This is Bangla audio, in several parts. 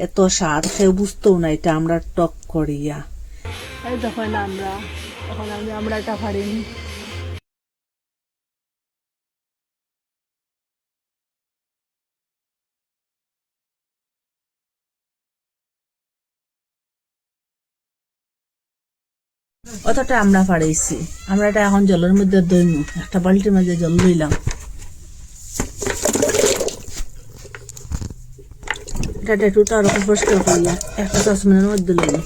এত স্বাদ কেউ বুঝতেও না এটা আমরা টক করিয়া। এই দেখো না আমরা এখন আমরাটা ফাড়িনি। অতটা আমরা ফাড়াইছি, আমরা এটা এখন জলের মধ্যে দইমু। একটা বালতির মধ্যে জল লইলাম, এটা ডেটুটা ওরকম পরিষ্কার করিয়া একটা সসপ্যানের মধ্যে লইলাম।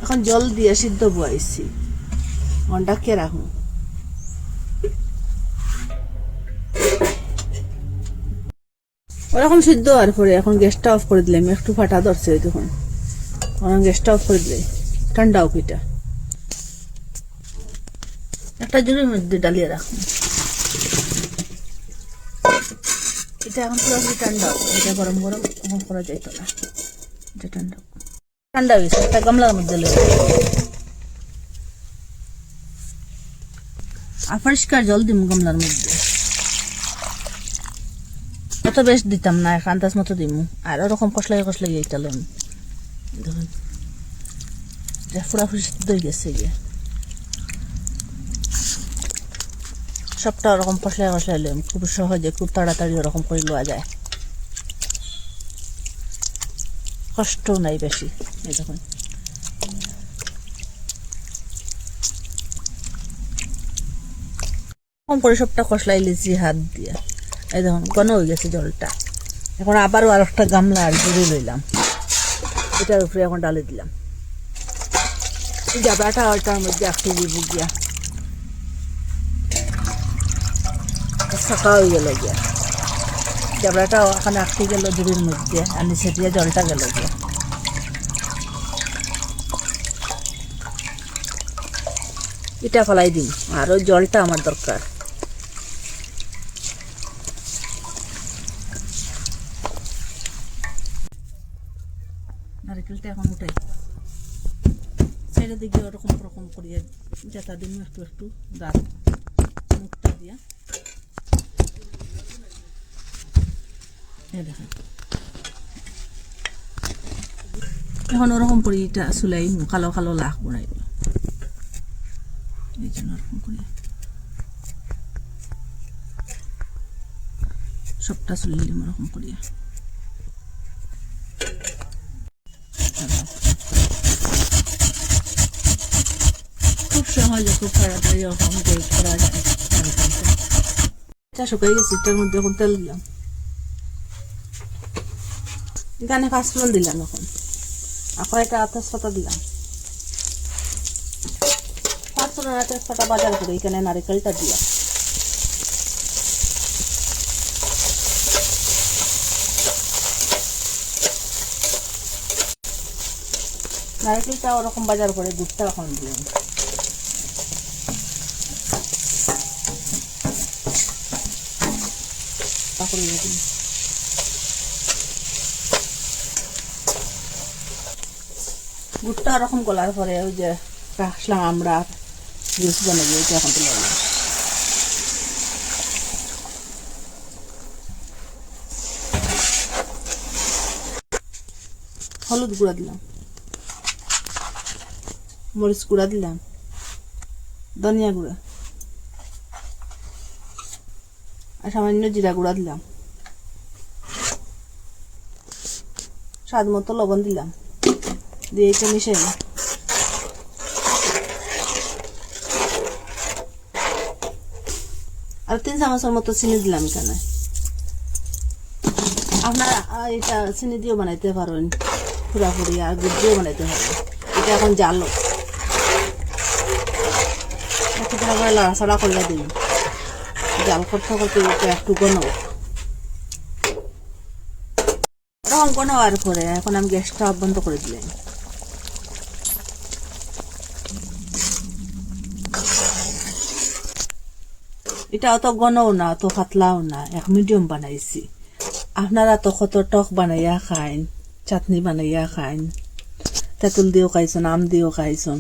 এখন জল দিয়ে সিদ্ধ বয়াইছি, ঘন্টা কে রাখুন। ওরকম সিদ্ধ হওয়ার পরে এখন গ্যাসটা অফ করে দিলাম, একটু ফাটা ধরছে তখন। এখন গ্যাসটা অফ করে দিলে ঠান্ডাও পিঠা একটা জলের মধ্যে ডালিয়ে রাখুন। এটা এখন পুরোপুরি ঠান্ডা, এটা গরম গরম এখন করা যাইতো না, এটা ঠান্ডা ঠান্ডা হয়েছে। একটা গামলার মধ্যে লেগে পরিষ্কার জল দিম গামলার মধ্যে, অত বেশ দিতাম না, এক আন্দাজ মতো দিমু। আর ওরকম কষলাই কষলাই এইটা লইম, দেখুন পুরাপুরি সিদ্ধ হয়ে গেছে গিয়ে। সবটা ওরকম কষলাই কষলাই লইম, খুব সহজে খুব তাড়াতাড়ি ওরকম করে লওয়া যায়, কষ্টও নাই বেশি। এই দেখুন কম করে সবটা কষলাই লিছি হাত দিয়ে। এই দেখুন ঘন হয়ে গেছে জলটা। এখন আবারও আর একটা গামলা আর জুড়ে লইলাম, এটার উপরে এখন ডালে দিলাম। জাবড়াটা ওটার মধ্যে একটু দিব গিয়া, ছাকা হয়ে গেল গিয়া। জাবড়াটা ওখানে আটকে গেল জুড়ির মধ্যে, আর নিচে দিয়ে জলটা গেল গিয়া। এটা ফেলাই দিন, আর ওই জলটা আমার দরকার। নারকেলটা এখন উঠাই, সাইডের দিকে ওরকম ওরকম করিয়া যেটা দিন একটু একটু দাঁত মুখটা দিয়া। দেখেন এখন ওরকম করি এটা চুলাই কালো কালো লাখ বনাই, এই জন্য ওরকম করি সবটা চুলি দিলাম ওরকম করিয়া। খুব সহজে খুব তাড়াতাড়ি ওরকম করা যায়। এটা শুকাই গেছে, এটার মধ্যে এখন তেল দিলাম, এখানে পাঁচফোড়ন দিলাম, এখন এখন একটা তেজপাতা দিলাম। পাঁচফোড়ন আর তেজপাতা বাজার করে এখানে নারিকেলটা দিলাম। নারিকেলটা ওরকম বাজার করে দুধটা এখন দিলাম। গুড়টা ওরকম গলার পরে ওই যে রাখলাম আমরা জুস বানাবো, ওইটা এখন তুলে দিলাম। হলুদ গুঁড়া দিলাম, মরিচ গুঁড়া দিলাম, ধনিয়া গুঁড়া আর সামান্য জিরা গুঁড়া দিলাম, স্বাদ মতো লবণ দিলাম, দিয়ে এটা মিশাই আর 3 চামচের মতো চিনি দিলাম এখানে। আপনারা এটা চিনি দিয়েও বানাইতে পারেন, পুরাপুরি আর গুড় দিয়েও বানাইতে পারেন। এটা এখন জালো লড়াচড়া করলে দিন, জাল করতে করতে একটু ঘন ওরকম ঘন হওয়ার পরে এখন আমি গ্যাসটা বন্ধ করে দিলাম। এটা অত ঘনও না অত পাতলাও না, এক মিডিয়াম বানাইছি। আপনারা তো কত টক বানাইয়া খাইন, চাটনি বানাইয়া খাইন, তেঁতুল দিয়েও খাইছেন, আম দিয়েও খাইছেন,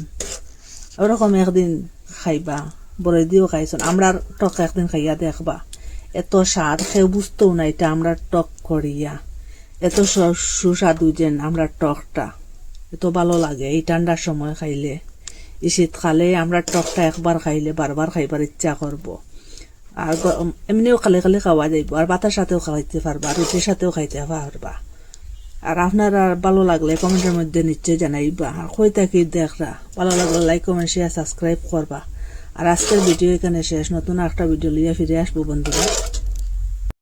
ওরকম একদিন খাইবা, বড়ই দিয়েও খাইছেন। আমরা টক একদিন খাইয়া দেখবা, এত স্বাদ কেউ বুঝতেও না এটা আমরা টক করিয়া, এত সুস্বাদু যেন আমরা টকটা এত ভালো লাগে। এই ঠান্ডার সময় খাইলে, এই শীতকালে আমরা টকটা একবার খাইলে বারবার খাইবার ইচ্ছা করব। আর এমনিও খালি খালি খাওয়া যাইব, আর ভাতের সাথেও খাইতে পারবা, রুটির সাথেও খাইতে পারবা। আর আপনার আর ভালো লাগলে কমেন্টের মধ্যে নিশ্চয় জানাইবা। আর কই থাকি দেখরা, ভালো লাগলে লাইক কমেন্ট শেয়ার সাবস্ক্রাইব করবা। আর আজকের ভিডিও এখানে শেষ, নতুন একটা ভিডিও লিয়ে ফিরে আসবো বন্ধুরা।